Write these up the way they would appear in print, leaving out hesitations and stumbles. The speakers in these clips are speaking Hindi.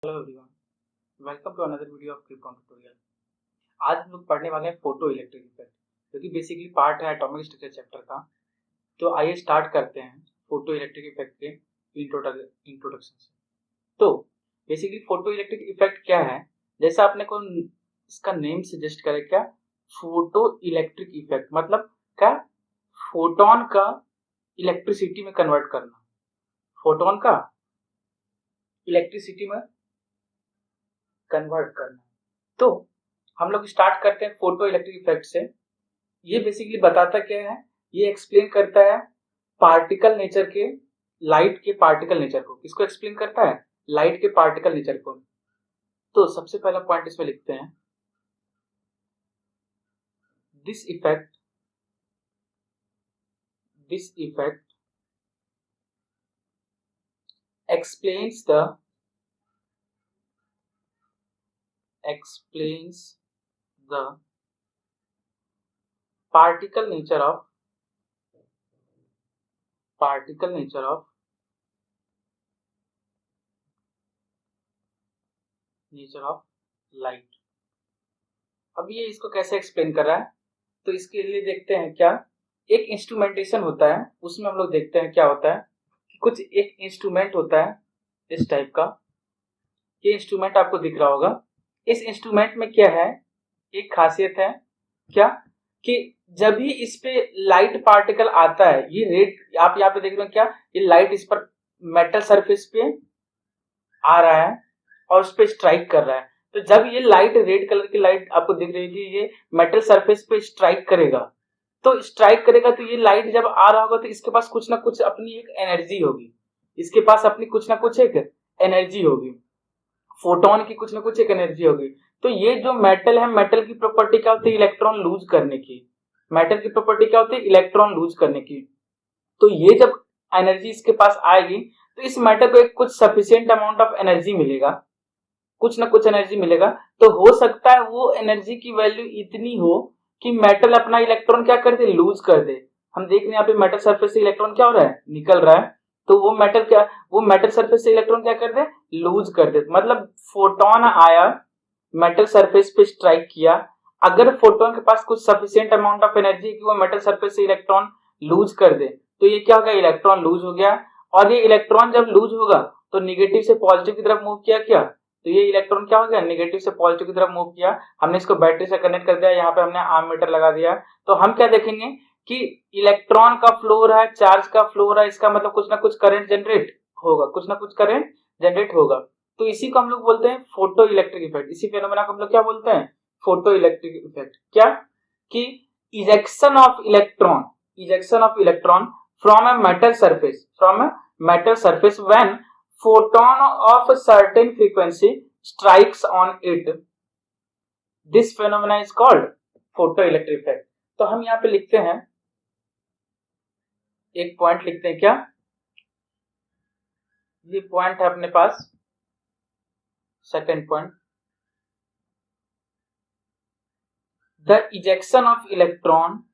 Hello everyone, welcome to another video of Krypton tutorial. आज हम लोग पढ़ने वाले हैं फोटो इलेक्ट्रिक इफेक्ट, जो कि बेसिकली पार्ट है एटॉमिक स्ट्रक्चर चैप्टर का। तो आइए स्टार्ट करते हैं फोटो इलेक्ट्रिक इफेक्ट के इंट्रोडक्शन से। तो बेसिकली फोटो इलेक्ट्रिक इफेक्ट क्या है, जैसा आपने को इसका नेम सजेस्ट करे, क्या फोटो इलेक्ट्रिक इफेक्ट मतलब क्या, फोटोन का इलेक्ट्रिसिटी में कन्वर्ट करना, फोटोन का इलेक्ट्रिसिटी में कन्वर्ट करना। तो हम लोग स्टार्ट करते हैं फोटो इलेक्ट्रिक इफेक्ट से। ये बेसिकली बताता क्या है, ये एक्सप्लेन करता है पार्टिकल नेचर के, लाइट के पार्टिकल नेचर को। किसको एक्सप्लेन करता है? लाइट के पार्टिकल नेचर को। तो सबसे पहला पॉइंट इसमें लिखते हैं, this effect explains the particle nature of light. अब ये इसको कैसे एक्सप्लेन कर रहा है, तो इसके लिए देखते हैं क्या, एक इंस्ट्रूमेंटेशन होता है, उसमें हम लोग देखते हैं क्या होता है कि कुछ एक इंस्ट्रूमेंट होता है इस टाइप का। ये इंस्ट्रूमेंट आपको दिख रहा होगा। इस इंस्ट्रूमेंट में क्या है, एक खासियत है क्या, कि जब भी इस पे लाइट पार्टिकल आता है, ये रेड आप यहाँ पे देख रहे हो क्या, ये लाइट इस पर मेटल सरफेस पे आ रहा है और उस पे स्ट्राइक कर रहा है। तो जब ये लाइट, रेड कलर की लाइट आपको दिख रही है कि ये मेटल सरफेस पे स्ट्राइक करेगा, तो ये लाइट जब आ रहा होगा तो इसके पास कुछ ना कुछ अपनी एक एनर्जी होगी, इसके पास अपनी कुछ ना कुछ एक एनर्जी होगी, फोटोन की कुछ ना कुछ एक एनर्जी होगी। तो ये जो मेटल है, मेटल की प्रॉपर्टी क्या होती है, इलेक्ट्रॉन लूज करने की। मेटल की प्रॉपर्टी क्या होती है, इलेक्ट्रॉन लूज करने की। तो ये जब एनर्जी इसके पास आएगी, तो इस मेटल को एक कुछ सफिशिएंट अमाउंट ऑफ एनर्जी मिलेगा, कुछ ना कुछ एनर्जी मिलेगा। तो हो सकता है वो एनर्जी की वैल्यू इतनी हो कि मेटल अपना इलेक्ट्रॉन क्या कर दे, लूज कर दे। हम देख रहे हैं यहाँ पे मेटल सरफेस से इलेक्ट्रॉन क्या हो रहा है, निकल रहा है। तो वो मेटल सरफेस से इलेक्ट्रॉन क्या कर दे, लूज कर दे। मतलब फोटोन आया, मेटल सरफेस पे स्ट्राइक किया, अगर फोटोन के पास कुछ सफिशिएंट अमाउंट ऑफ एनर्जी है कि वो मेटल सरफेस से इलेक्ट्रॉन लूज कर दे, तो ये क्या होगा, इलेक्ट्रॉन लूज हो गया। और ये इलेक्ट्रॉन जब लूज होगा तो निगेटिव से पॉजिटिव की तरफ मूव किया क्या, तो ये इलेक्ट्रॉन क्या हो गया, नेगेटिव से पॉजिटिव की तरफ मूव किया। हमने इसको बैटरी से कनेक्ट कर दिया, यहाँ पे हमने आर्म लगा दिया। तो हम क्या देखेंगे कि इलेक्ट्रॉन का फ्लो हो रहा है, चार्ज का फ्लो हो रहा है, इसका मतलब कुछ ना कुछ करंट जनरेट होगा, कुछ ना कुछ करंट जनरेट होगा। तो इसी को हम लोग बोलते हैं फोटो इलेक्ट्रिक इफेक्ट। इसी फेनोमेना को हम लोग क्या बोलते हैं, फोटो इलेक्ट्रिक इफेक्ट। क्या कि ejection of electron from a metal surface when photon of a certain frequency strikes on it, this phenomena is called photoelectric effect। तो हम यहाँ पे लिखते हैं, एक पॉइंट लिखते हैं, क्या ये पॉइंट है अपने पास, second point, the ejection of electron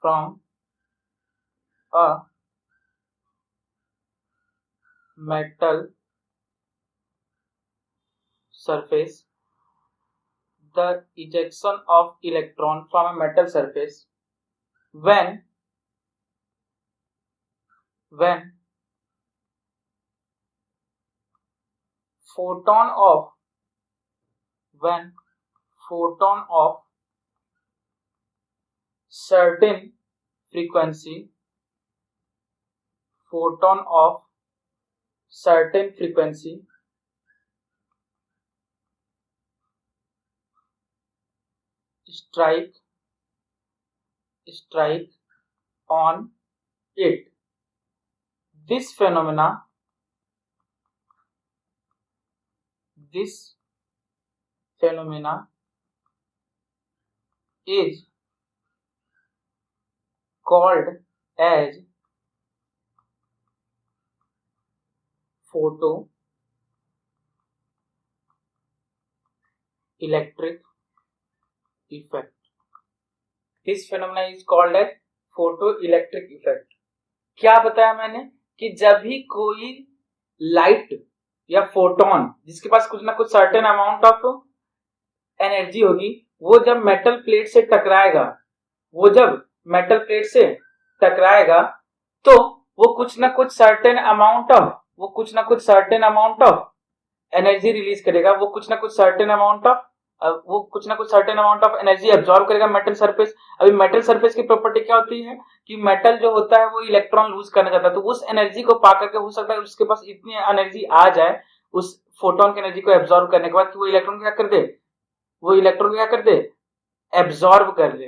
from a metal surface the ejection of electron from a metal surface when photon of certain frequency strike on it, this phenomena is called as photoelectric electric effect. This phenomena is called as photo electric effect. क्या बताया मैंने कि जब भी कोई लाइट या फोटोन जिसके पास कुछ ना कुछ सर्टेन अमाउंट ऑफ एनर्जी होगी, वो जब मेटल प्लेट से टकराएगा, वो जब मेटल प्लेट से टकराएगा तो वो कुछ ना कुछ certain amount of energy release करेगा, वो कुछ ना कुछ certain amount of energy absorb करेगा मेटल सरफेस। अभी मेटल सरफेस की प्रॉपर्टी क्या होती है कि मेटल जो होता है वो इलेक्ट्रॉन लूज करना चाहता है, तो उस एनर्जी को पा करके हो सकता है उसके पास इतनी एनर्जी आ जाए उस फोटोन की एनर्जी को एब्जॉर्ब करने के बाद कि वो इलेक्ट्रॉन क्या कर दे, एब्जॉर्ब कर ले,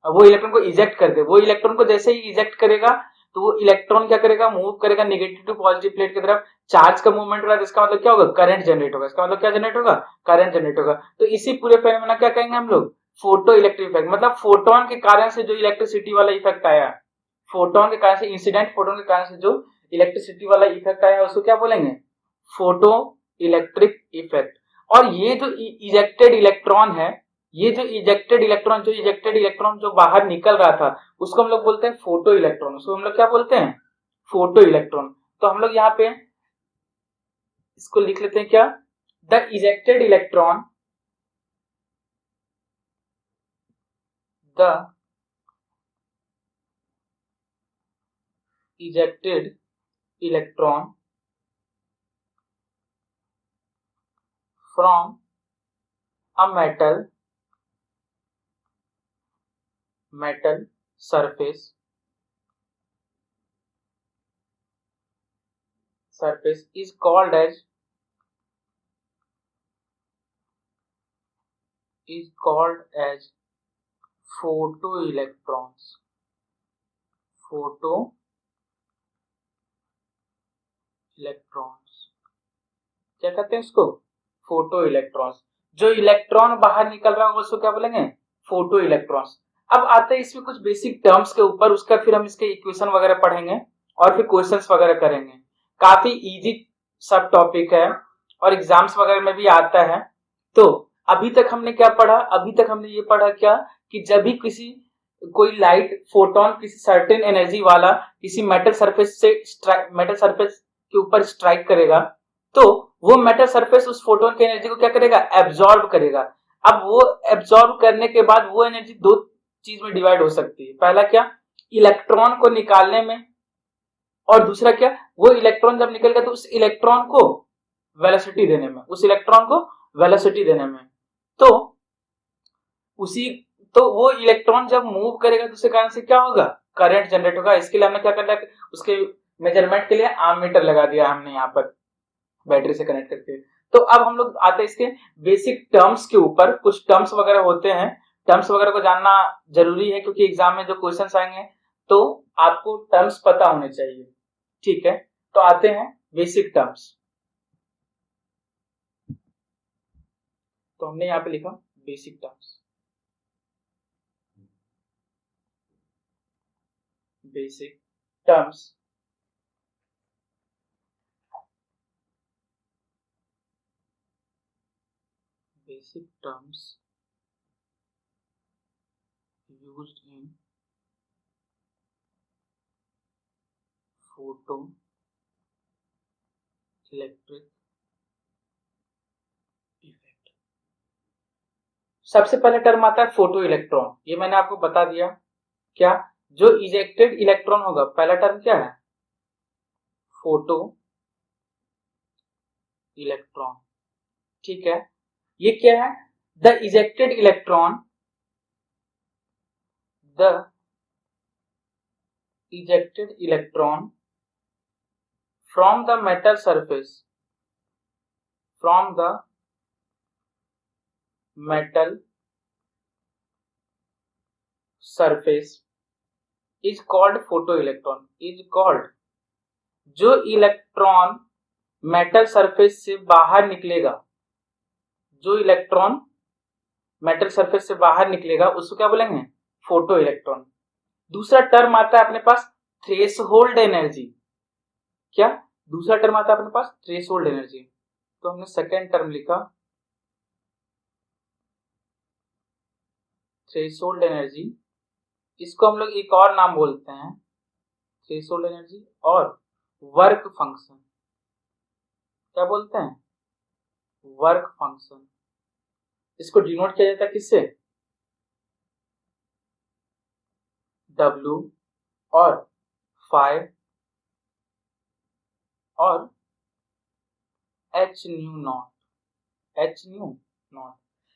वो इलेक्ट्रॉन को इजेक्ट कर दे। वो इलेक्ट्रॉन को जैसे ही इजेक्ट करेगा तो वो इलेक्ट्रॉन क्या करेगा, मूव करेगा नेगेटिव टू पॉजिटिव प्लेट की तरफ। चार्ज का मूवमेंट हो रहा है, इसका मतलब क्या होगा, करंट जनरेट होगा। इसका मतलब क्या जनरेट होगा, करंट जनरेट होगा। तो इसी पूरे फेनोमेना क्या कहेंगे हम लोग, फोटो इलेक्ट्रिक इफेक्ट। मतलब फोटोन के कारण से जो इलेक्ट्रिसिटी वाला इफेक्ट आया, फोटोन के कारण से, इंसिडेंट फोटोन के कारण से जो इलेक्ट्रिसिटी वाला इफेक्ट आया उसको क्या बोलेंगे, फोटो इलेक्ट्रिक इफेक्ट। और ये जो इजेक्टेड इलेक्ट्रॉन है, जो इजेक्टेड इलेक्ट्रॉन जो बाहर निकल रहा था उसको हम लोग बोलते हैं फोटो इलेक्ट्रॉन। उसको हम लोग क्या बोलते हैं, फोटो इलेक्ट्रॉन। तो हम लोग यहाँ पे इसको लिख लेते हैं क्या, the ejected electron, the ejected electron from a metal surface is called as photoelectrons। क्या कहते हैं इसको, फोटो इलेक्ट्रॉन्स। जो इलेक्ट्रॉन बाहर निकल रहा है उसको क्या बोलेंगे, फोटो इलेक्ट्रॉन्स। अब आते हैं इसमें कुछ बेसिक टर्म्स के ऊपर, उसका फिर हम इसके इक्वेशन वगैरह पढ़ेंगे और फिर क्वेश्चंस वगैरह करेंगे। काफी इजी सब टॉपिक है और एग्जाम्स वगैरह में भी आता है। तो अभी तक हमने क्या पढ़ा, अभी तक हमने ये पढ़ा क्या कि जब भी कोई लाइट फोटोन किसी सर्टेन एनर्जी वाला किसी मेटल सरफेस के ऊपर स्ट्राइक करेगा तो वो मेटल सरफेस उस फोटोन की एनर्जी को क्या करेगा, एब्जॉर्ब करेगा। अब वो एब्जॉर्ब करने के बाद वो एनर्जी दो चीज में डिवाइड हो सकती है। पहला क्या, इलेक्ट्रॉन को निकालने में, और दूसरा क्या, वो इलेक्ट्रॉन जब निकल गया तो उस इलेक्ट्रॉन को वेलोसिटी देने में। तो वो इलेक्ट्रॉन जब मूव करेगा तो उसके कारण से क्या होगा, करंट जनरेट होगा। इसके लिए हमने क्या करना है, उसके मेजरमेंट के लिए आर्ममीटर लगा दिया हमने यहाँ पर बैटरी से कनेक्ट करके। तो अब हम लोग आते हैं इसके बेसिक टर्म्स के ऊपर। कुछ टर्म्स वगैरह होते हैं, टर्म्स वगैरह को जानना जरूरी है क्योंकि एग्जाम में जो क्वेश्चंस आएंगे तो आपको टर्म्स पता होने चाहिए, ठीक है। तो आते हैं बेसिक टर्म्स। तो हमने यहाँ पे लिखा basic terms. Basic terms used in photo electric effect. सबसे पहले टर्म आता है फोटो इलेक्ट्रॉन। ये मैंने आपको बता दिया। क्या, जो इजेक्टेड इलेक्ट्रॉन होगा, पहला टर्म क्या है, फोटो इलेक्ट्रॉन, ठीक है। ये क्या है, the ejected electron from the metal surface is called photoelectron। जो इलेक्ट्रॉन मेटल सरफेस से बाहर निकलेगा, उसको क्या बोलेंगे, फोटो इलेक्ट्रॉन। दूसरा टर्म आता है अपने पास थ्रेशोल्ड एनर्जी। क्या, दूसरा टर्म आता है अपने पास थ्रेशोल्ड एनर्जी। तो हमने सेकेंड टर्म लिखा थ्रेशोल्ड एनर्जी, इसको हम लोग एक और नाम बोलते हैं थ्रेशोल्ड एनर्जी और वर्क फंक्शन। क्या बोलते हैं? Work function. इसको डिनोट किया जाता है किससे? W और फाई और H न्यू नॉट।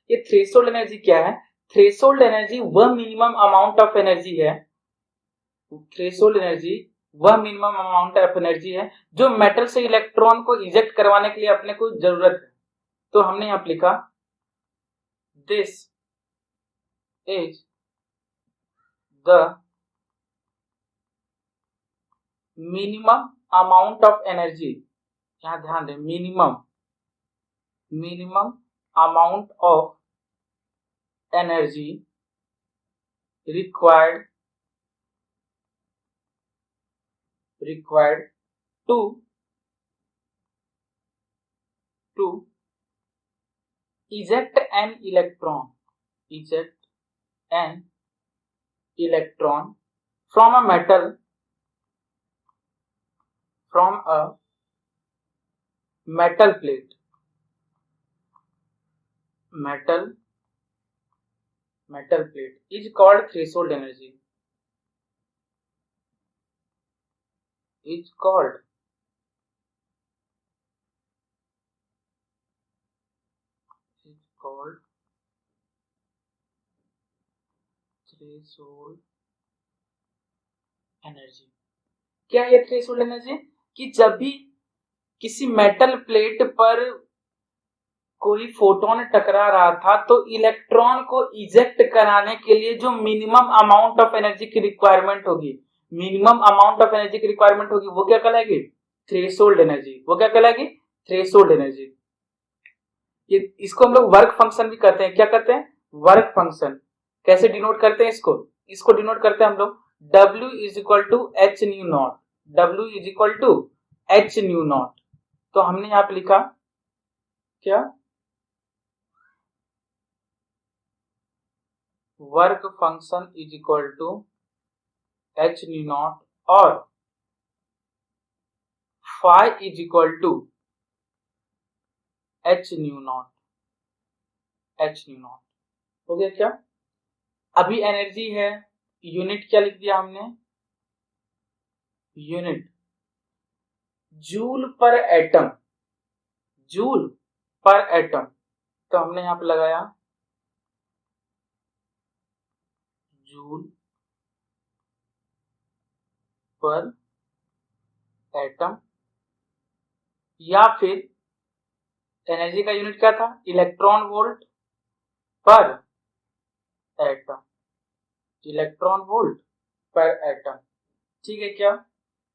ये थ्रेशोल्ड एनर्जी क्या है? थ्रेशोल्ड एनर्जी वह मिनिमम अमाउंट ऑफ एनर्जी है, थ्रेशोल्ड एनर्जी वह मिनिमम अमाउंट ऑफ एनर्जी है जो मेटल से इलेक्ट्रॉन को इजेक्ट करवाने के लिए अपने को जरूरत है। तो हमने यहां पर लिखा this is the minimum amount of energy, यहां ध्यान दें, minimum amount of energy required to eject an electron from a metal plate is called threshold energy, threshold energy. क्या है थ्रेशोल्ड एनर्जी? कि जब भी किसी मेटल प्लेट पर कोई फोटोन टकरा रहा था तो इलेक्ट्रॉन को इजेक्ट कराने के लिए जो मिनिमम अमाउंट ऑफ एनर्जी की रिक्वायरमेंट होगी, वो क्या कहलाएगी? Threshold energy. वो क्या कहलाएगी? Threshold energy. ये इसको हम लोग वर्क फंक्शन भी कहते हैं। क्या कहते हैं? Work function. कैसे डिनोट करते हैं इसको डिनोट करते हैं हम लोग W is equal to H nu naught. तो हमने यहां पे लिखा क्या? Work function is equal to H nu naught और phi is equal to H nu naught. हो गया क्या? अभी एनर्जी है, यूनिट क्या लिख दिया हमने? यूनिट जूल पर एटम। तो हमने यहां पे लगाया जूल पर एटम, या फिर एनर्जी का यूनिट क्या था? इलेक्ट्रॉन वोल्ट पर एटम। ठीक है क्या?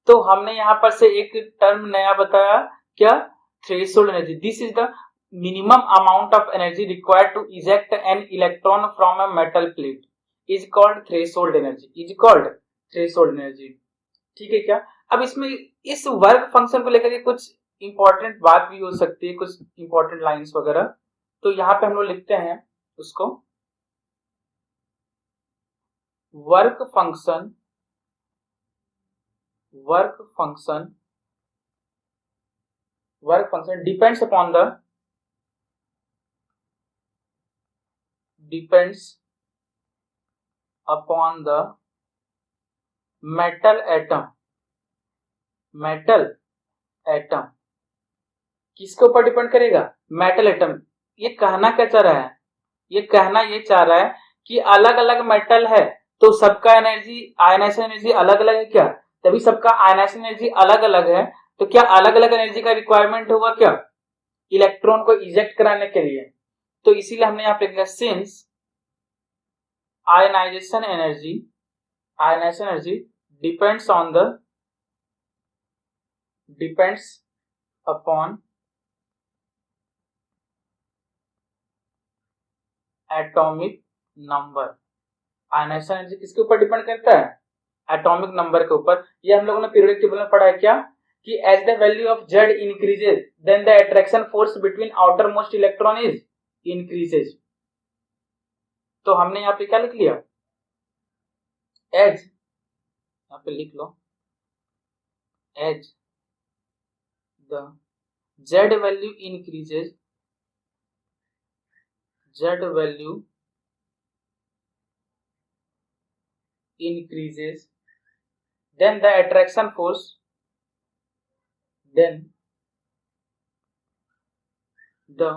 तो हमने यहां पर से एक टर्म नया बताया, क्या? Threshold energy. This is the minimum amount of energy required to eject an electron from a metal plate is called threshold energy. ठीक है क्या? अब इसमें इस वर्क फंक्शन को लेकर के कुछ इंपॉर्टेंट बात भी हो सकती है, कुछ इंपॉर्टेंट लाइंस वगैरह। तो यहां पे हम लोग लिखते हैं उसको work function depends upon the metal atom. किसके ऊपर डिपेंड करेगा? Metal atom. ये कहना क्या चाह रहा है? ये कहना ये चाह रहा है कि अलग अलग मेटल है तो सबका एनर्जी, आयनाइजेशन एनर्जी अलग अलग है क्या? तभी सबका आयनाइजेशन एनर्जी अलग अलग है, तो क्या अलग अलग एनर्जी का रिक्वायरमेंट होगा क्या इलेक्ट्रॉन को इजेक्ट कराने के लिए? तो इसीलिए हमने यहां पे लिखा since ionization energy depends upon atomic number. Ionization energy किसके ऊपर डिपेंड करता है? एटॉमिक नंबर के ऊपर। ये हम लोगों ने पीरियोडिक टेबल में पढ़ा है क्या, कि as the value of Z increases then the attraction force between outermost electron is increases. तो हमने यहाँ पे क्या लिख लिया, एज, यहाँ पे लिख लो as the z value increases, z value increases, then the attraction force, then the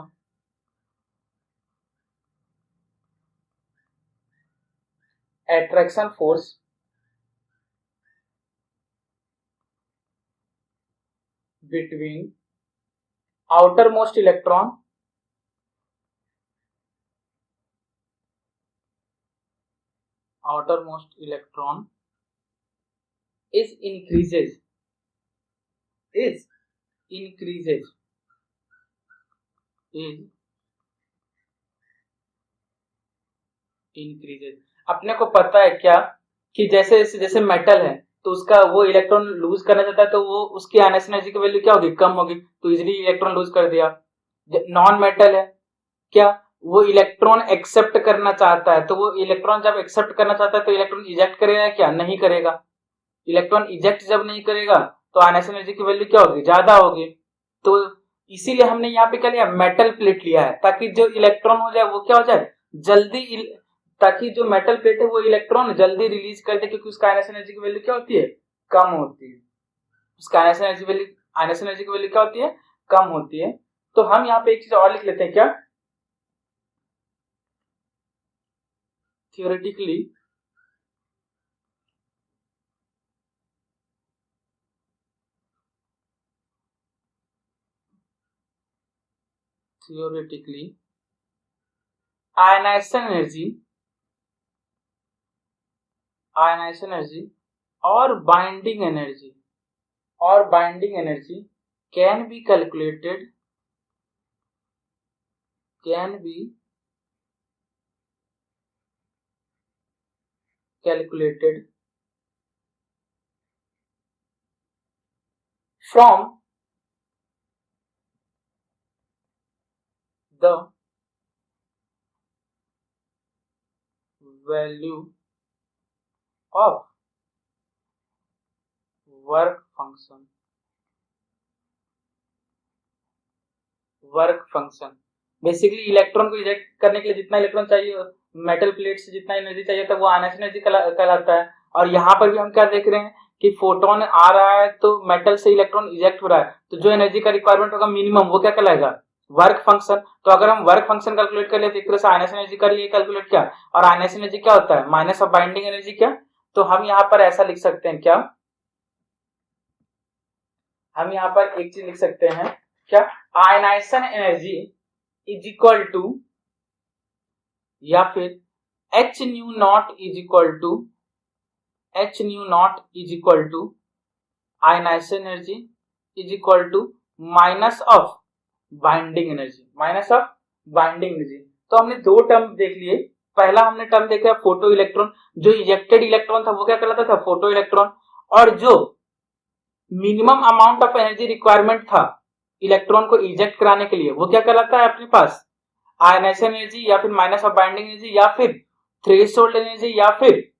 attraction force between outermost electron is increases, is increases, is increases। अपने को पता है क्या कि जैसे जैसे मेटल है तो उसका वो इलेक्ट्रॉन लूज करना चाहता है तो वो उसकी आयनाइजेशन एनर्जी की वैल्यू क्या होगी, कम होगी, तो इजीली इलेक्ट्रॉन लूज कर दिया। नॉन मेटल है क्या, वो इलेक्ट्रॉन एक्सेप्ट करना चाहता है तो वो इलेक्ट्रॉन जब एक्सेप्ट करना चाहता है तो इलेक्ट्रॉन इजेक्ट करेगा क्या, नहीं करेगा। इलेक्ट्रॉन इजेक्ट जब नहीं करेगा तो आयनाइजेशन एनर्जी की वैल्यू क्या होगी, ज्यादा होगी। तो इसीलिए हमने यहाँ पे क्या लिया, मेटल प्लेट लिया है, ताकि जो इलेक्ट्रॉन हो जाए वो क्या हो जाए, जल्दी, ताकि जो मेटल प्लेट है वो इलेक्ट्रॉन जल्दी रिलीज कर दे, क्योंकि उसका आयनाइजेशन एनर्जी की वैल्यू क्या होती है, कम होती है। उसका आयनाइजेशन एनर्जी की वैल्यू क्या होती है, कम होती है। तो हम यहाँ पे एक चीज और लिख लेते हैं, क्या, theoretically ionization energy और binding energy can be calculated from the value of work function। Basically electron को इजेक्ट करने के लिए जितना इलेक्ट्रॉन चाहिए मेटल प्लेट से, जितना एनर्जी चाहिए था वो आयनाइजेशन एनर्जी कहलाता है। और यहाँ पर भी हम क्या देख रहे हैं कि फोटोन आ रहा है तो मेटल से इलेक्ट्रॉन इजेक्ट हो रहा है, तो जो एनर्जी का रिक्वायरमेंट होगा मिनिमम, वो क्या कहलाएगा, वर्क फंक्शन। तो अगर हम वर्क फंक्शन कैलकुलेट कर ले तो एक तरह से आयनाइजेशन एनर्जी कर लिए कैलकुलेट, क्या, और आयनाइजेशन एनर्जी क्या होता है, माइनस ऑफ बाइंडिंग एनर्जी, क्या। तो हम यहाँ पर ऐसा लिख सकते हैं, क्या, हम यहाँ पर एक चीज लिख सकते हैं, क्या, ionization energy is equal to, या फिर h nu naught is equal to ionization energy is equal to minus of binding energy. तो हमने दो टर्म देख लिए। पहला हमने टर्म देखा फोटो इलेक्ट्रॉन, जो इजेक्टेड इलेक्ट्रॉन था वो क्या कहलाता था, फोटो इलेक्ट्रॉन। और जो minimum amount of energy requirement था इलेक्ट्रॉन को इजेक्ट कराने के लिए वो क्या कहलाता है अपने पास, आयनाइजेशन एनर्जी, या फिर माइनस ऑफ बाइंडिंग एनर्जी, या फिर थ्रेशोल्ड एनर्जी, या फिर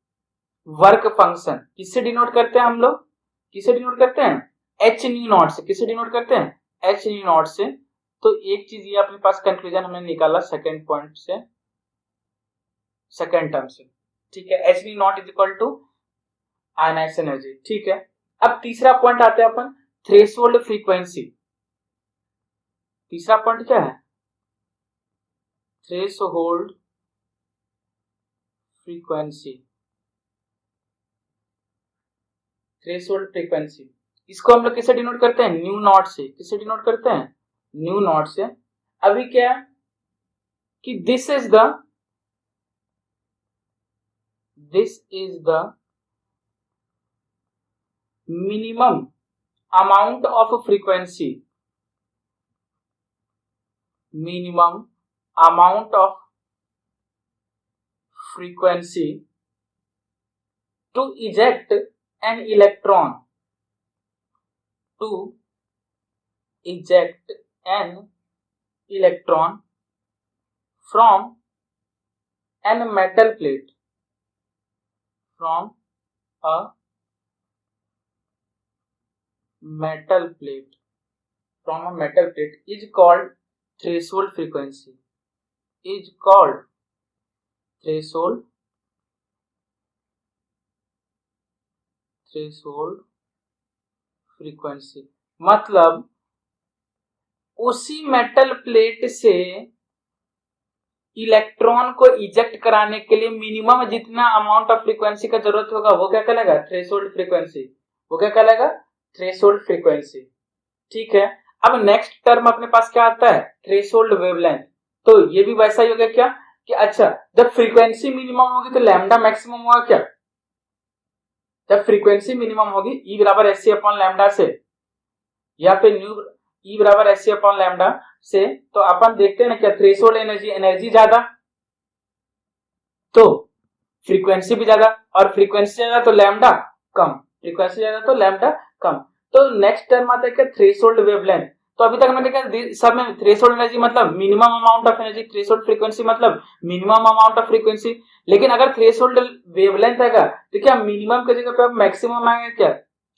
वर्क फंक्शन। किससे डिनोट करते हैं हम लोग, किससे डिनोट करते हैं, एच न्यू नॉट से। किससे डिनोट करते हैं, एच न्यू नॉट से। तो एक चीज ये अपने पास कंक्लूजन हमने निकाला सेकंड पॉइंट से, सेकंड टर्म से, ठीक है, h nu naught is equal to ionization energy, ठीक है। अब तीसरा पॉइंट आते हैं अपन, थ्रेशोल्ड फ्रीक्वेंसी। तीसरा पॉइंट क्या है, थ्रेशोल्ड फ्रीक्वेंसी। थ्रेशोल्ड फ्रीक्वेंसी इसको हम लोग किससे डिनोट करते हैं, न्यू नॉट से। किससे डिनोट करते हैं, न्यू नॉट से। अभी क्या है कि this is the minimum amount of frequency, minimum amount of frequency to eject an electron, from an metal plate from a metal plate from a metal plate is called threshold frequency, is called threshold frequency। मतलब उसी मेटल प्लेट से इलेक्ट्रॉन को इजेक्ट कराने के लिए मिनिमम जितना अमाउंट ऑफ फ्रीक्वेंसी का जरूरत होगा वो क्या कहलाएगा, थ्रेशोल्ड फ्रीक्वेंसी। वो क्या कहलाएगा, थ्रेशोल्ड फ्रीक्वेंसी। ठीक है, अब नेक्स्ट टर्म अपने पास क्या आता है, थ्रेशोल्ड वेवलेंथ। तो ये भी वैसा ही हो गया क्या कि अच्छा जब फ्रीक्वेंसी मिनिमम होगी तो लैम्डा मैक्सिमम होगा क्या, जब फ्रीक्वेंसी मिनिमम होगी ई बराबर एस सी अपॉन लैम्डा से या फिर न्यू ई बराबर एस सी अपॉन लैम्डा से, तो अपन देखते हैं ना क्या थ्रेशोल्ड एनर्जी ज्यादा तो फ्रीक्वेंसी भी ज्यादा, और फ्रीक्वेंसी ज्यादा तो लैम्डा कम, फ्रीक्वेंसी ज्यादा तो लैम्डा कम। तो नेक्स्ट टर्म आता है क्या, थ्रेशोल्ड वेवलेंथ। तो अभी तक मैंने क्या सब में थ्रेशोल्ड एनर्जी मतलब minimum amount of energy, threshold frequency मतलब मिनिमम अमाउंट ऑफ फ्रीक्वेंसी। लेकिन अगर थ्रेशोल्ड वेवलेंथ आएगा तो क्या मिनिमम की जगह पे अब मैक्सिमम आएगा क्या,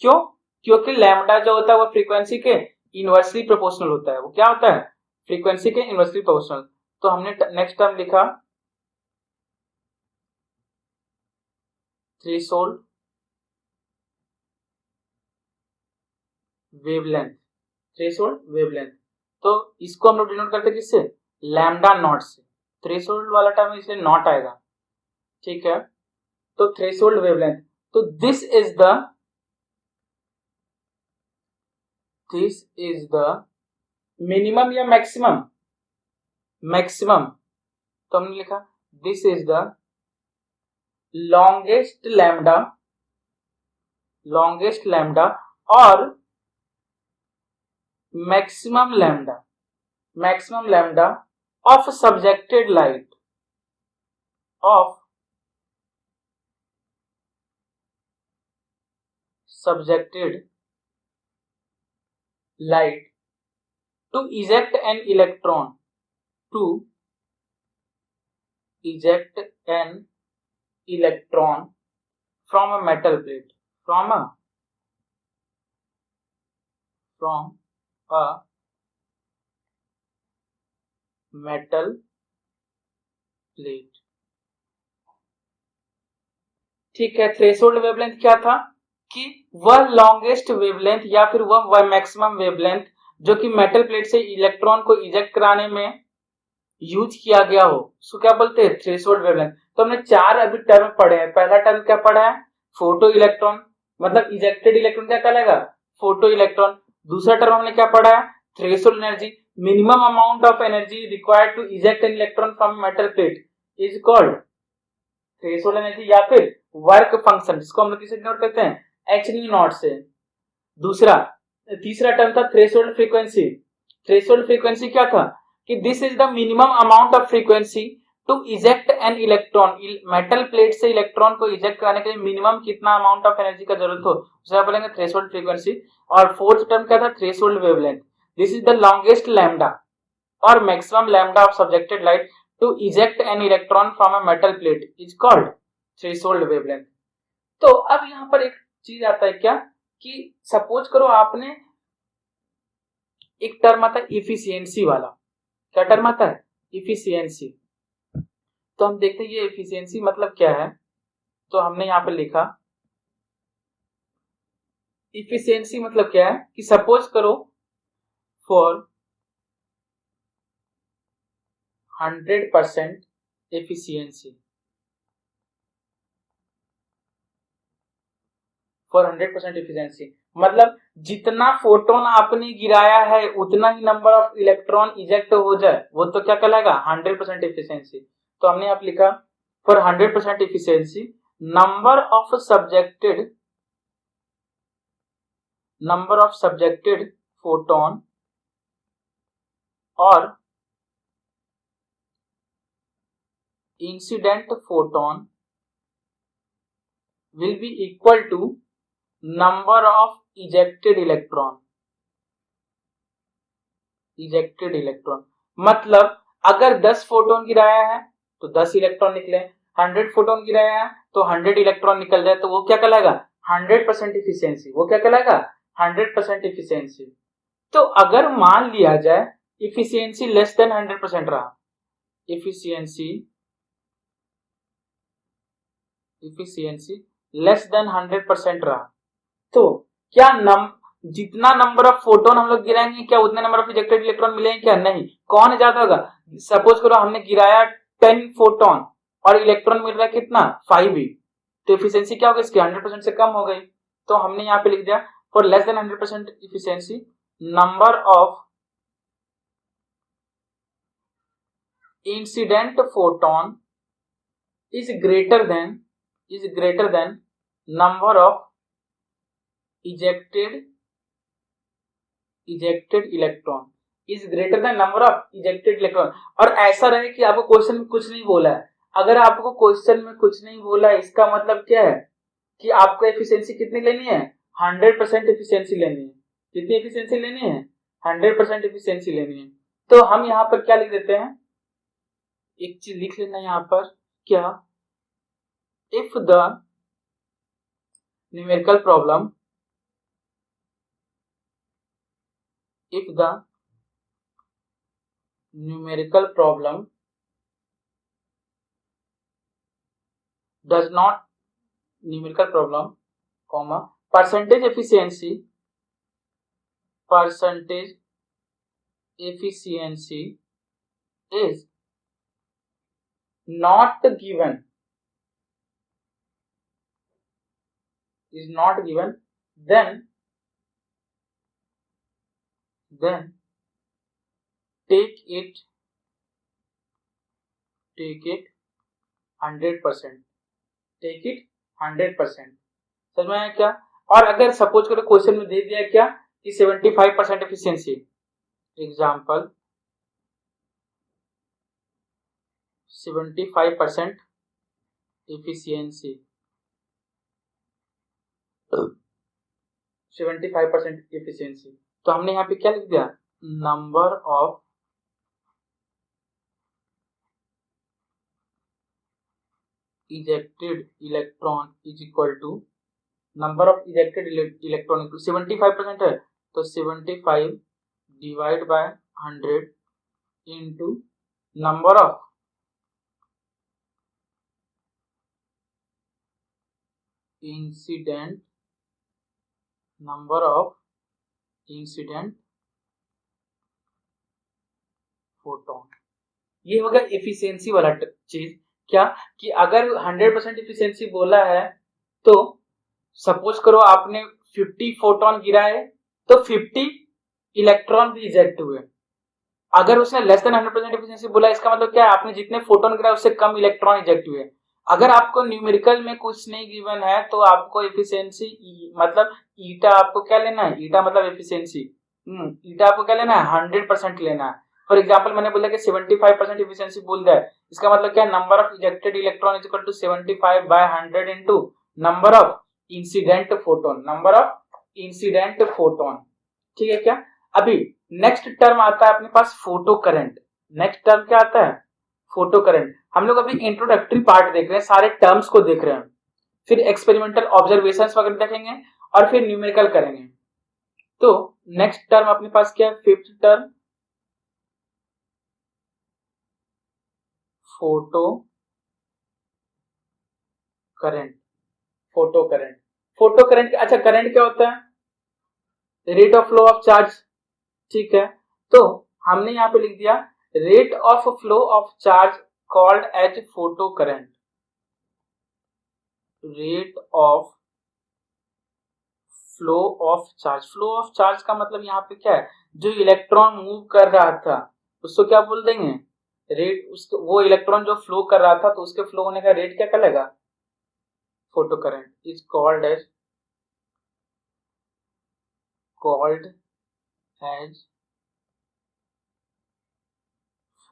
क्यों, क्योंकि लैम्डा जो होता है वो फ्रीक्वेंसी के इनवर्सली प्रोपोर्शनल होता है। वो क्या होता है, फ्रीक्वेंसी के इनवर्सली प्रोपोर्शनल। तो हमने नेक्स्ट टर्म लिखा थ्रेशोल्ड वेवलेंथ, थ्रेशोल्ड वेवलेंथ। तो इसको हम लोग डिनोट करते हैं किससे, लैम्डा नॉट से। थ्रेशोल्ड वाला टर्म इसलिए नॉट आएगा, ठीक है। तो थ्रेशोल्ड वेवलेंथ, तो दिस इज द मिनिमम या मैक्सिमम, मैक्सिमम। तो हमने लिखा this is the longest lambda और maximum lambda of subjected light to eject an electron from a metal plate, from a metal plate। ठीक है, थ्रेशोल्ड वेवलेंथ क्या था कि वह लॉन्गेस्ट वेवलेंथ या फिर वह मैक्सिमम वेवलेंथ जो कि मेटल प्लेट से इलेक्ट्रॉन को इजेक्ट कराने में यूज किया गया हो, उसको क्या बोलते हैं, थ्रेशोल्ड वेवलेंथ। तो हमने चार अभी टर्म पढ़े हैं। पहला टर्म क्या पढ़ा है, फोटो इलेक्ट्रॉन, मतलब इजेक्टेड इलेक्ट्रॉन क्या कहलाएगा, फोटो इलेक्ट्रॉन। दूसरा टर्म हमने क्या पढ़ा है, threshold energy, minimum amount of energy required to eject an electron from metal plate is called threshold energy या फिर वर्क फंक्शन, जिसको हम लोग किसे डिनोट करते हैं, एच न्यू नॉट से। तीसरा टर्म था थ्रेशोल्ड फ्रीक्वेंसी। थ्रेशोल्ड फ्रीक्वेंसी क्या था कि this is the minimum amount of frequency to eject an electron, metal plate से इलेक्ट्रॉन को इजेक्ट कराने के लिए मिनिमम कितना अमाउंट ऑफ एनर्जी का जरूरत हो, उसे बोलेंगे थ्रेशोल्ड फ्रीक्वेंसी। और फोर्थ टर्म क्या था, threshold wavelength. This is the longest lambda और maximum lambda of subjected light to eject an electron from a metal plate is called threshold wavelength. तो अब यहां पर एक चीज आता है क्या कि सपोज करो आपने एक टर्म आता है इफिशियंसी वाला। क्या टर्म आता है, इफिशियंसी। तो हम देखते हैं ये इफिशियंसी मतलब क्या है। तो हमने यहां पर लिखा इफिशियंसी मतलब क्या है कि सपोज करो फॉर 100% एफिशिएंसी, फॉर 100% एफिशिएंसी मतलब जितना फोटोन आपने गिराया है उतना ही नंबर ऑफ इलेक्ट्रॉन इजेक्ट हो जाए, वो तो क्या कहलाएगा 100% एफिशिएंसी। तो हमने आप लिखा for 100% efficiency number of subjected photon और incident photon will be equal to number of ejected electron। मतलब अगर 10 फोटोन गिराया है तो 10 इलेक्ट्रॉन निकले। 100 फोटोन गिराया तो 100 इलेक्ट्रॉन निकल जाए, तो वो क्या कहलाएगा? 100% इफिशियंसी। वो क्या कहलाएगा? 100% इफिशियंसी। तो अगर मान लिया जाए इफिशियंसी लेस देन 100% रहा, इफिशियंसी लेस देन 100% रहा, तो क्या जितना नंबर ऑफ फोटोन हम लोग गिराएंगे, क्या उतने नंबर ऑफ इजेक्टेड इलेक्ट्रॉन मिलेंगे? क्या नहीं। कौन ज्यादा होगा? सपोज करो हमने गिराया 10 फोटोन और इलेक्ट्रॉन मिल रहा है कितना? 5 ही, तो इफिशियंसी क्या होगी इसकी? 100% से कम हो गई। तो हमने यहाँ पे लिख दिया for less than 100% efficiency number of incident photon is greater than number of ejected electron is greater than number of ejected electron। और ऐसा रहे कि आपको क्वेश्चन में कुछ नहीं बोला है। अगर आपको क्वेश्चन में कुछ नहीं बोला है, इसका मतलब क्या है कि आपको एफिशिएंसी कितनी लेनी है? 100% एफिशिएंसी लेनी है। कितनी एफिशिएंसी लेनी है? 100% एफिशिएंसी लेनी है। तो हम यहाँ पर क्या लिख देते हैं, एक चीज लिख लेना यहाँ पर, क्या? If the numerical problem does not percentage efficiency is not given, then take it 100%। Take it 100%। समझ में आया क्या? और अगर सपोज करो क्वेश्चन में दे दिया क्या कि 75% एफिशिएंसी, एग्जांपल 75% एफिशिएंसी, 75% एफिशिएंसी, तो हमने यहाँ पे क्या लिख दिया? Number of ejected electron is equal to number of ejected electron into 75% है, तो 75 divide by 100 into number of incident photon. ये हो गया एफिशिएंसी वाला चीज। क्या कि अगर 100% एफिशिएंसी बोला है तो सपोज करो आपने 50 फोटोन गिराए तो 50 इलेक्ट्रॉन भी इजेक्ट हुए। अगर उसने लेस देन 100% एफिशिएंसी बोला, इसका मतलब क्या है? आपने जितने फोटोन गिराए उससे कम इलेक्ट्रॉन इजेक्ट हुए। अगर आपको न्यूमेरिकल में कुछ नहीं गिवन है तो आपको एफिशिएंसी मतलब ईटा आपको क्या लेना है? ईटा मतलब एफिशिएंसी, ईटा आपको क्या लेना है? 100% लेना है। फॉर एग्जांपल मैंने बोला कि 75% एफिशिएंसी बोल दिया है, इसका मतलब क्या? Number of ejected electron is equal to 75 by 100 into number of incident photon. ठीक है क्या? अभी नेक्स्ट टर्म आता है अपने पास फोटो करंट। नेक्स्ट टर्म क्या आता है? Photo current. हम लोग अभी इंट्रोडक्टरी पार्ट देख रहे हैं, सारे टर्म्स को देख रहे हैं, फिर एक्सपेरिमेंटल ऑब्जर्वेशंस वगैरह देखेंगे और फिर न्यूमेरिकल करेंगे। तो नेक्स्ट टर्म अपने पास क्या है? Fifth term photo current. अच्छा, करंट क्या होता है? Rate of flow of charge. ठीक है, तो हमने यहां पे लिख दिया rate of flow of charge called as photo current. Rate of flow of charge का मतलब यहाँ पे क्या है? जो इलेक्ट्रॉन मूव कर रहा था उसको क्या बोल देंगे? रेट। उसको वो इलेक्ट्रॉन जो फ्लो कर रहा था तो उसके फ्लो होने का रेट क्या कहलाएगा? Photo current is called as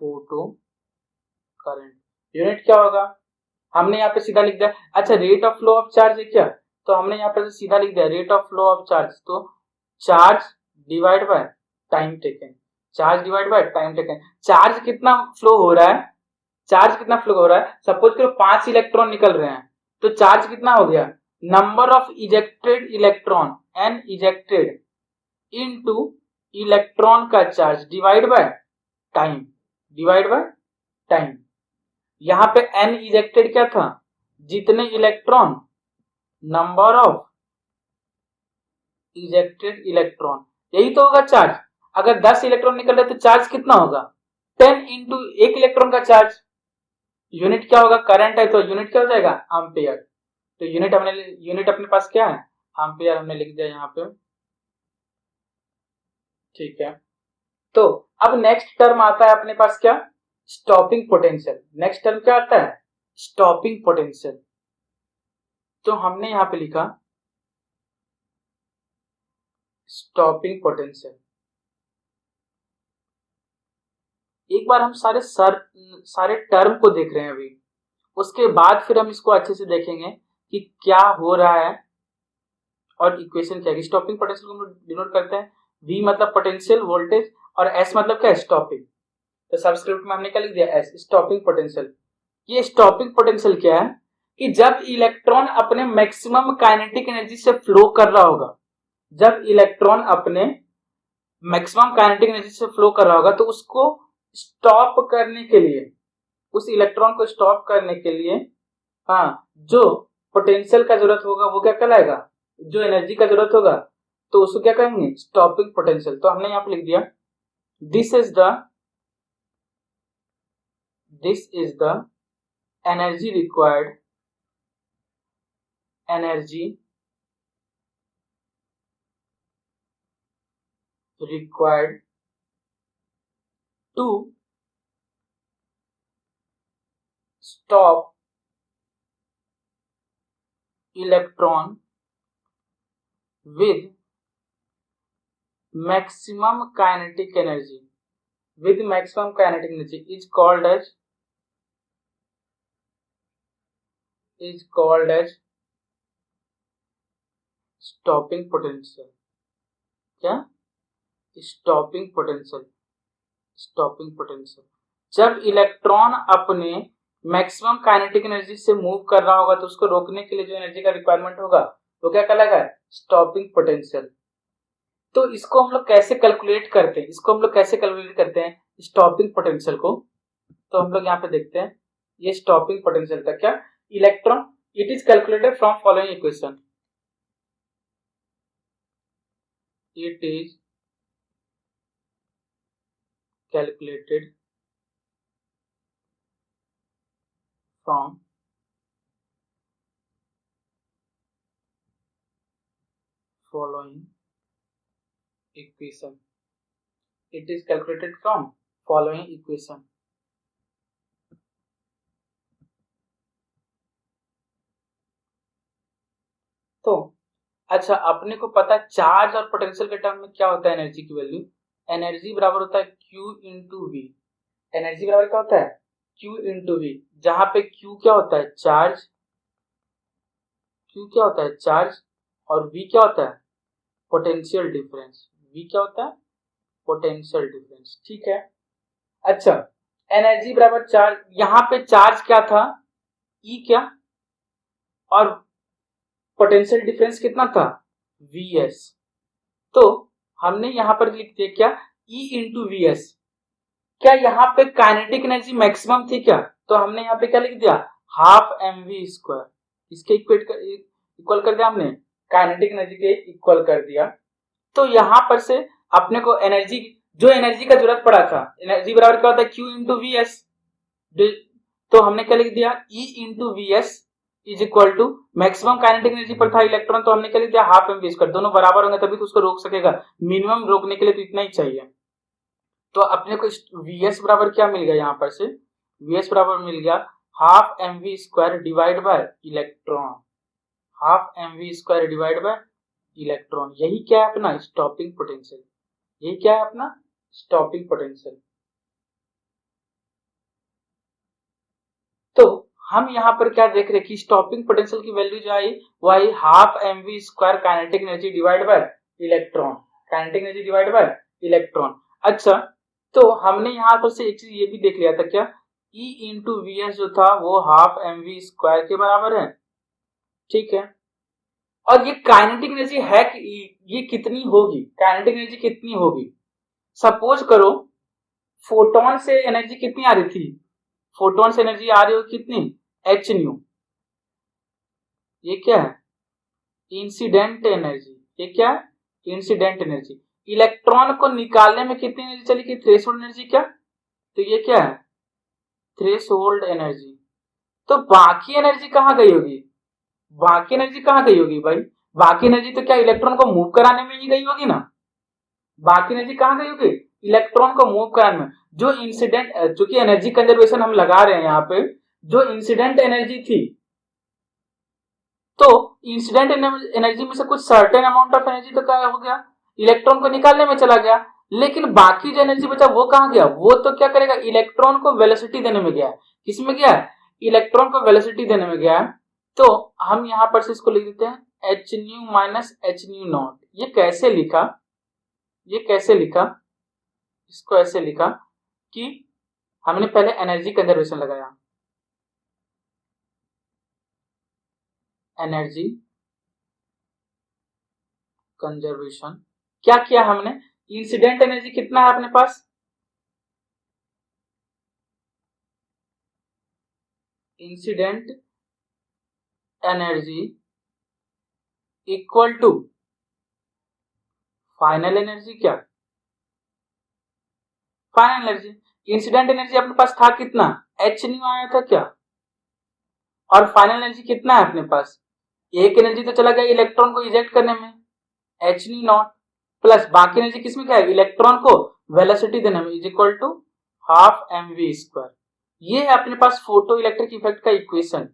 photo current. Unit क्या होगा? हमने यहाँ पे सीधा लिख दिया। अच्छा, rate of flow of charge है क्या? तो हमने यहाँ पे सीधा लिख दिया rate of flow of charge, तो charge divide by time taken. Charge कितना फ्लो हो रहा है? चार्ज कितना फ्लो हो रहा है, सपोज करो 5 इलेक्ट्रॉन निकल रहे हैं, तो चार्ज कितना हो गया, number of ejected electron n ejected into electron का charge divide by time, divide by time. यहां पे एन इजेक्टेड क्या था, जितने electron, number of ejected electron, यही तो होगा चार्ज। अगर 10 इलेक्ट्रॉन निकल रहे तो चार्ज कितना होगा, 10 इंटू एक इलेक्ट्रॉन का चार्ज। यूनिट क्या होगा, करंट है तो यूनिट क्या हो जाएगा, एम्पियर। तो यूनिट अपने पास क्या है, एम्पियर हमने लिख दिया यहाँ पे, ठीक है। तो अब नेक्स्ट टर्म आता है अपने पास क्या, स्टॉपिंग पोटेंशियल। नेक्स्ट टर्म क्या आता है, स्टॉपिंग पोटेंशियल। तो हमने यहां पे लिखा स्टॉपिंग पोटेंशियल। एक बार हम सारे टर्म को देख रहे हैं अभी, उसके बाद फिर हम इसको अच्छे से देखेंगे कि क्या हो रहा है और इक्वेशन क्या है। स्टॉपिंग पोटेंशियल को हम डिनोट करते हैं, V मतलब पोटेंशियल वोल्टेज और S मतलब क्या है, स्टॉपिंग। तो सबस्क्रिप्ट में हमने क्या लिख दिया, S, स्टॉपिंग पोटेंशियल। ये स्टॉपिंग पोटेंशियल क्या है कि जब इलेक्ट्रॉन अपने मैक्सिमम काइनेटिक एनर्जी से फ्लो कर रहा होगा, जब इलेक्ट्रॉन अपने मैक्सिमम काइनेटिक एनर्जी से फ्लो कर रहा होगा, तो उसको स्टॉप करने के लिए, उस इलेक्ट्रॉन को स्टॉप करने के लिए, हाँ, जो पोटेंशियल का जरूरत होगा वो क्या कहलाएगा, जो एनर्जी का जरूरत होगा, तो उसको क्या कहेंगे, स्टॉपिंग पोटेंशियल। तो हमने यहां पे लिख दिया this is the energy required, energy required to stop electron with maximum kinetic energy, with maximum kinetic energy is called as stopping potential। क्या, स्टॉपिंग पोटेंशियल, स्टॉपिंग पोटेंशियल। जब इलेक्ट्रॉन अपने मैक्सिमम काइनेटिक एनर्जी से मूव कर रहा होगा, तो उसको रोकने के लिए जो एनर्जी का रिक्वायरमेंट होगा वो क्या कहलाएगा, स्टॉपिंग पोटेंशियल। तो इसको हम लोग कैसे कैलकुलेट करते हैं, स्टॉपिंग पोटेंशियल को। तो हम लोग यहाँ पे देखते हैं, ये स्टॉपिंग पोटेंशियल का क्या, electron, it is calculated from following equation, it is calculated from following equation, it is calculated from following equation। तो अच्छा, अपने को पता है चार्ज और पोटेंशियल के टर्म में क्या होता है एनर्जी की वैल्यू, एनर्जी बराबर होता है Q इंटू वी। एनर्जी बराबर क्या होता है, Q इंटू वी, जहां पे Q क्या होता है, चार्ज, Q क्या होता है, चार्ज, और V क्या होता है, पोटेंशियल डिफरेंस। V क्या होता है, पोटेंशियल डिफरेंस, ठीक है। अच्छा, एनर्जी बराबर चार्ज, यहां पे चार्ज क्या था, E क्या, और पोटेंशियल डिफरेंस कितना था, Vs। तो हमने यहां पर लिख दिया क्या, E इंटू Vs। क्या यहाँ पे काइनेटिक एनर्जी मैक्सिमम थी क्या, तो हमने यहाँ पे क्या लिख दिया, हाफ mv स्क्वायर, इसके इक्वल कर दिया हमने, काइनेटिक एनर्जी के इक्वल कर दिया। तो यहां पर से अपने को एनर्जी, जो एनर्जी का जरूरत पड़ा था, एनर्जी बराबर क्या होता है, Q इंटू Vs। तो हमने क्या लिख दिया, E into Vs is equal to maximum kinetic energy पर था इलेक्ट्रॉन, तो हमने क्या लिख दिया, हाफ mv स्क्वायर। दोनों बराबर होंगे तभी तो उसको रोक सकेगा, मिनिमम रोकने के लिए तो इतना ही चाहिए। तो अपने को Vs बराबर क्या मिल गया, यहाँ पर से Vs बराबर मिल गया half mv square divide by electron, half mv square divide by electron. यही क्या है अपना स्टॉपिंग पोटेंशियल, यही क्या है अपना स्टॉपिंग पोटेंशियल। तो हम यहाँ पर क्या देख रहे हैं कि स्टॉपिंग पोटेंशियल की वैल्यू जो आई वो आई half mv square kinetic energy divide by electron, kinetic energy divide by electron. अच्छा, तो हमने यहाँ पर से एक चीज ये भी देख लिया था क्या, E इंटू वी एस जो था वो हाफ एम वी स्क्वायर के बराबर है। ठीक है, और ये काइनेटिक एनर्जी है कि ये कितनी होगी, काइनेटिक एनर्जी कितनी होगी। सपोज करो फोटोन से एनर्जी कितनी आ रही थी, फोटोन से एनर्जी आ रही हो कितनी, एच न्यू। ये क्या है, इंसिडेंट एनर्जी। ये क्या है, इंसिडेंट एनर्जी। इलेक्ट्रॉन को निकालने में कितनी एनर्जी चली गई, थ्रेशोल्ड एनर्जी। क्या, तो ये क्या है, थ्रेशोल्ड एनर्जी। तो बाकी एनर्जी कहां गई होगी, बाकी एनर्जी कहां गई होगी भाई, बाकी एनर्जी तो क्या इलेक्ट्रॉन को मूव कराने में ही गई होगी ना। बाकी एनर्जी कहां गई होगी, इलेक्ट्रॉन को मूव कराने में। जो इंसिडेंट, चूंकि एनर्जी कंजर्वेशन हम लगा रहे हैं यहाँ पे, जो इंसिडेंट एनर्जी थी, तो इंसिडेंट एनर्जी में से कुछ सर्टेन अमाउंट ऑफ एनर्जी तो क्या हो गया, इलेक्ट्रॉन को निकालने में चला गया। लेकिन बाकी जो एनर्जी बचा वो कहां गया, वो तो क्या करेगा, इलेक्ट्रॉन को वेलोसिटी देने में गया। किसमें गया, इलेक्ट्रॉन को वेलोसिटी देने में गया। तो हम यहां पर से इसको लिख देते हैं H new minus H nu not. ये कैसे लिखा, ये कैसे लिखा, इसको ऐसे लिखा कि हमने पहले एनर्जी कंजर्वेशन लगाया, एनर्जी कंजर्वेशन। क्या किया हमने, इंसिडेंट एनर्जी कितना है अपने पास, incident energy equal to final energy. क्या, फाइनल एनर्जी। इंसिडेंट एनर्जी अपने पास था कितना, एच न्यू आया था क्या, और फाइनल एनर्जी कितना है अपने पास, एक एनर्जी तो चला गया इलेक्ट्रॉन को इजेक्ट करने में, एच न्यू नॉट, प्लस बाकी एनर्जी किसमें क्या है, इलेक्ट्रॉन को वेलोसिटी देने में, is equal to half m v square. ये है अपने पास फोटो इलेक्ट्रिक इफेक्ट का इक्वेशन।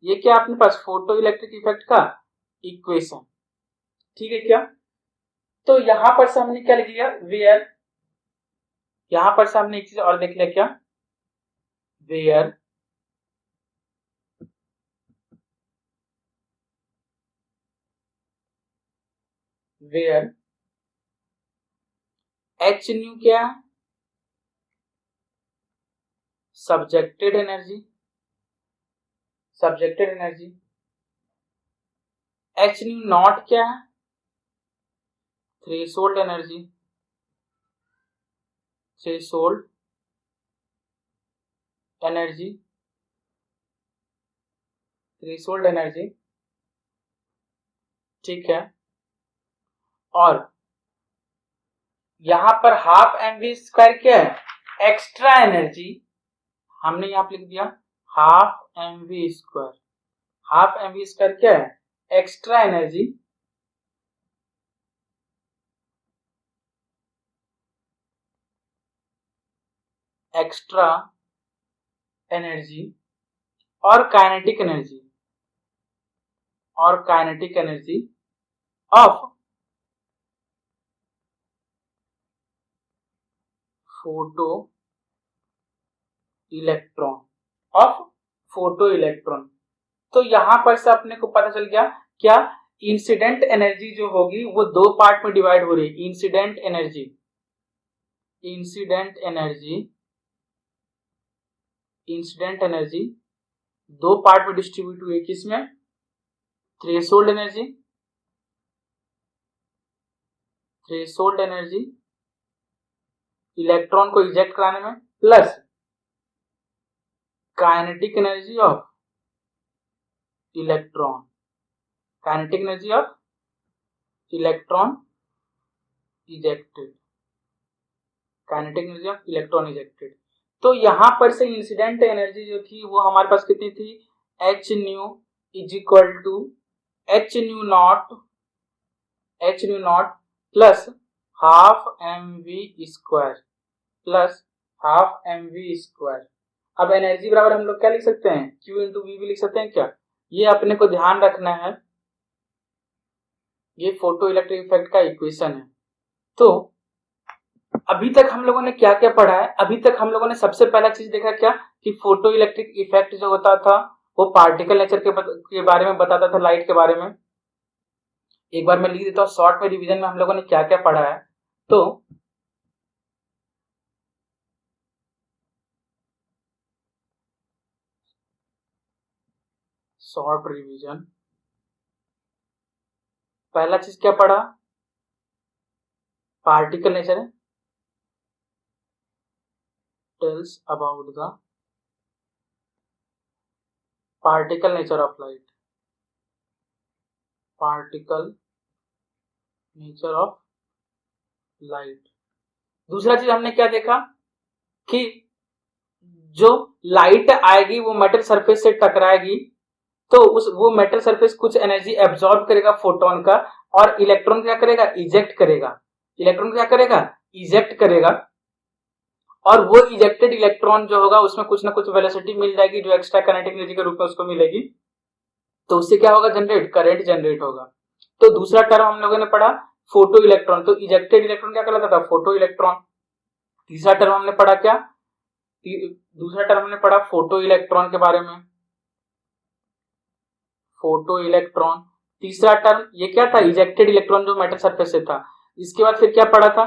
ये क्या अपने पास, फोटो इलेक्ट्रिक इफेक्ट का इक्वेशन। ठीक है क्या, तो यहां पर से हमने क्या लिख लिया, वेयर, यहां पर से हमने एक चीज और देख लिया, क्या, वेयर वेयर एच न्यू क्या है, subjected energy, subjected energy. H nu not क्या है, threshold energy, threshold energy, threshold energy. ठीक है, और यहां पर हाफ एम वी स्क्वायर क्या है, एक्स्ट्रा एनर्जी। हमने यहां पर लिख दिया half m v square. Half m v square क्या है, एक्स्ट्रा एनर्जी, एक्स्ट्रा एनर्जी और काइनेटिक एनर्जी, और kinetic energy of photo electron, of photo electron. तो यहां पर से अपने को पता चल गया क्या, इंसिडेंट एनर्जी जो होगी वो दो पार्ट में डिवाइड हो रही है। Incident energy, incident energy, incident energy दो पार्ट में डिस्ट्रीब्यूट हुई है। किसमें, threshold energy, threshold energy electron को इजेक्ट कराने में, plus kinetic energy of electron, kinetic energy of electron ejected, kinetic energy of electron ejected. तो यहां पर से इंसिडेंट एनर्जी जो थी वो हमारे पास कितनी थी, h nu is equal to H nu naught, h nu naught plus half m v square, plus half m v square. अब एनर्जी बराबर हम लोग क्या लिख सकते हैं, Q इंटू वी भी लिख सकते हैं क्या। ये अपने को ध्यान रखना है, ये फोटो इलेक्ट्रिक इफेक्ट का इक्वेशन है। तो अभी तक हम लोगों ने क्या क्या पढ़ा है, अभी तक हम लोगों ने सबसे पहला चीज देखा क्या, कि फोटो इलेक्ट्रिक इफेक्ट जो होता था वो पार्टिकल नेचर के बारे में बताता था, लाइट के बारे में। एक बार मैं लिख देता हूँ शॉर्ट में, रिवीजन में हम लोगों ने क्या क्या पढ़ा है। तो शॉर्ट रिवीजन। पहला चीज क्या पढ़ा, पार्टिकल नेचर है, tells about the particle nature of light, particle nature of light. दूसरा चीज हमने क्या देखा कि जो लाइट आएगी वो मेटल सरफेस से टकराएगी तो वो मेटल सरफेस कुछ एनर्जी एब्जॉर्ब करेगा फोटोन का, और इलेक्ट्रॉन क्या करेगा, इजेक्ट करेगा। इलेक्ट्रॉन क्या करेगा, इजेक्ट करेगा, और वो इजेक्टेड इलेक्ट्रॉन जो होगा उसमें कुछ ना कुछ वेलोसिटी मिल जाएगी जो एक्स्ट्रा काइनेटिक एनर्जी के रूप में उसको मिलेगी, तो उससे क्या होगा, जनरेट, करंट जनरेट होगा। तो दूसरा टर्म हम लोगों ने पढ़ा फोटो इलेक्ट्रॉन, तो इजेक्टेड इलेक्ट्रॉन क्या कहलाता था, फोटो इलेक्ट्रॉन। तीसरा टर्म हमने पढ़ा क्या, दूसरा टर्म हमने पढ़ा फोटो इलेक्ट्रॉन के बारे में, फोटो इलेक्ट्रॉन। तीसरा टर्म ये क्या था, इजेक्टेड इलेक्ट्रॉन जो मेटल सरफेस से था। इसके बाद फिर क्या पढ़ा था,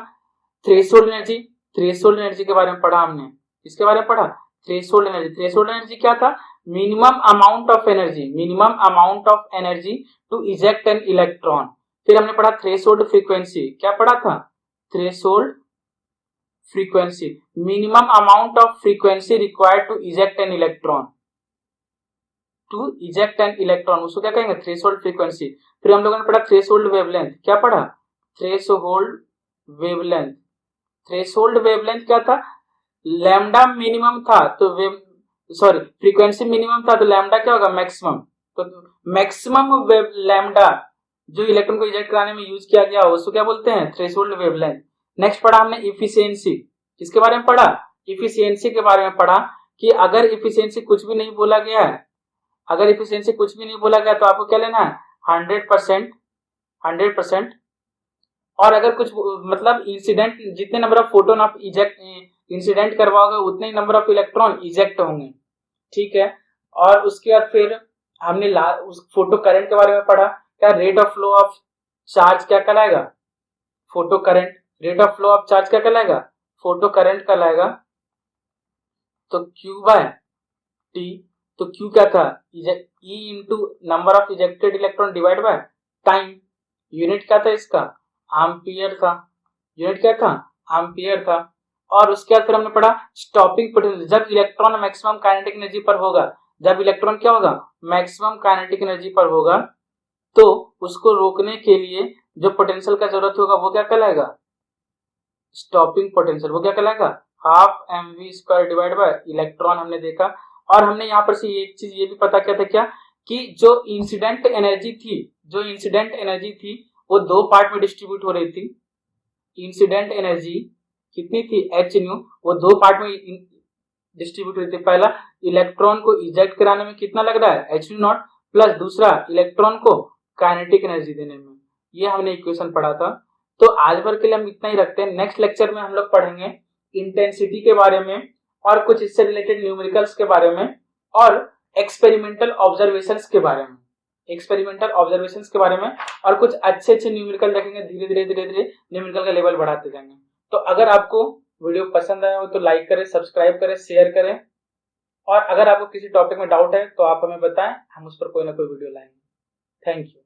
थ्रेशोल्ड एनर्जी। थ्रेशोल्ड एनर्जी के बारे में पढ़ा हमने, इसके बारे में पढ़ा थ्रेशोल्ड एनर्जी। थ्रेशोल्ड एनर्जी क्या था, minimum amount of energy, minimum amount of energy to eject an electron. फिर हमने पढ़ा थ्रेशोल्ड फ्रीक्वेंसी, क्या पढ़ा था, threshold frequency, minimum amount of frequency required to eject an electron, to eject an electron, उसको क्या कहेंगे, थ्रेशोल्ड फ्रीक्वेंसी। फिर हम लोगों ने पढ़ा थ्रेशोल्ड वेवलेंथ, क्या पढ़ा, थ्रेशोल्ड वेवलेंथ। थ्रेशोल्ड वेवलेंथ क्या था, लैम्डा मिनिमम था तो सॉरी फ्रीक्वेंसी मिनिमम था तो लैम्डा क्या होगा, मैक्सिमम। तो मैक्सिमम लैम्डा जो इलेक्ट्रॉन को इजेक्ट कराने में यूज किया गया उसको क्या बोलते हैं, थ्रेशोल्ड वेवलेंथ। नेक्स्ट पढ़ा हमने इफिशियंसी, किसके बारे में पढ़ा, इफिशियंसी के बारे में पढ़ा कि अगर इफिशियंसी कुछ भी नहीं बोला गया है, अगर इफिशियंसी कुछ भी नहीं बोला गया तो आपको क्या लेना है, 100%, 100%। और अगर कुछ मतलब इंसिडेंट, जितने नंबर ऑफ फोटोन आप इजेक्ट इंसिडेंट करवाओगे उतने ही नंबर ऑफ इलेक्ट्रॉन इजेक्ट होंगे, ठीक है। और उसके बाद फिर हमने उस फोटो करंट के बारे में पढ़ा, क्या rate of flow of charge क्या कहलाएगा, photo current. Rate of flow of charge क्या कहलाएगा, फोटो करंट कहलाएगा। तो Q बाय T, तो Q क्या था, E into number of ejected electron divide by time. Unit क्या था इसका, एम्पियर था, यूनिट क्या था, एम्पियर था। और उसके बाद फिर हमने पढ़ा स्टॉपिंग पोटेंशियल, जब इलेक्ट्रॉन मैक्सिमम काइनेटिक एनर्जी पर होगा, जब इलेक्ट्रॉन क्या होगा, मैक्सिमम काइनेटिक एनर्जी पर होगा तो उसको रोकने के लिए जो पोटेंशियल का जरूरत होगा वो क्या कहलाएगा, स्टॉपिंग पोटेंशियल। वो क्या कहलाएगा, half mv² divide by electron हमने देखा। और हमने यहाँ पर से एक चीज ये भी पता किया था क्या, कि जो इंसिडेंट एनर्जी थी, जो इंसिडेंट एनर्जी थी वो दो पार्ट में डिस्ट्रीब्यूट हो रही थी। इंसिडेंट एनर्जी कितनी थी, h न्यू, वो दो पार्ट में डिस्ट्रीब्यूट हुई थी। पहला, इलेक्ट्रॉन को इजेक्ट कराने में कितना लग रहा है, h नॉट, प्लस दूसरा इलेक्ट्रॉन को काइनेटिक एनर्जी देने में। ये हमने इक्वेशन पढ़ा था। तो आज भर के लिए हम इतना ही रखते हैं। नेक्स्ट लेक्चर में हम लोग पढ़ेंगे इंटेंसिटी के बारे में और कुछ इससे रिलेटेड न्यूमेरिकल्स के बारे में और एक्सपेरिमेंटल ऑब्जर्वेशंस के बारे में, एक्सपेरिमेंटल ऑब्जर्वेशंस के बारे में, और कुछ अच्छे अच्छे न्यूमेरिकल देखेंगे। धीरे धीरे धीरे धीरे न्यूमेरिकल का लेवल बढ़ाते जाएंगे। तो अगर आपको वीडियो पसंद आया हो तो लाइक करें, सब्सक्राइब करें, शेयर करें, और अगर आपको किसी टॉपिक में डाउट है तो आप हमें बताएं, हम उस पर कोई ना कोई वीडियो लाएंगे। Thank you.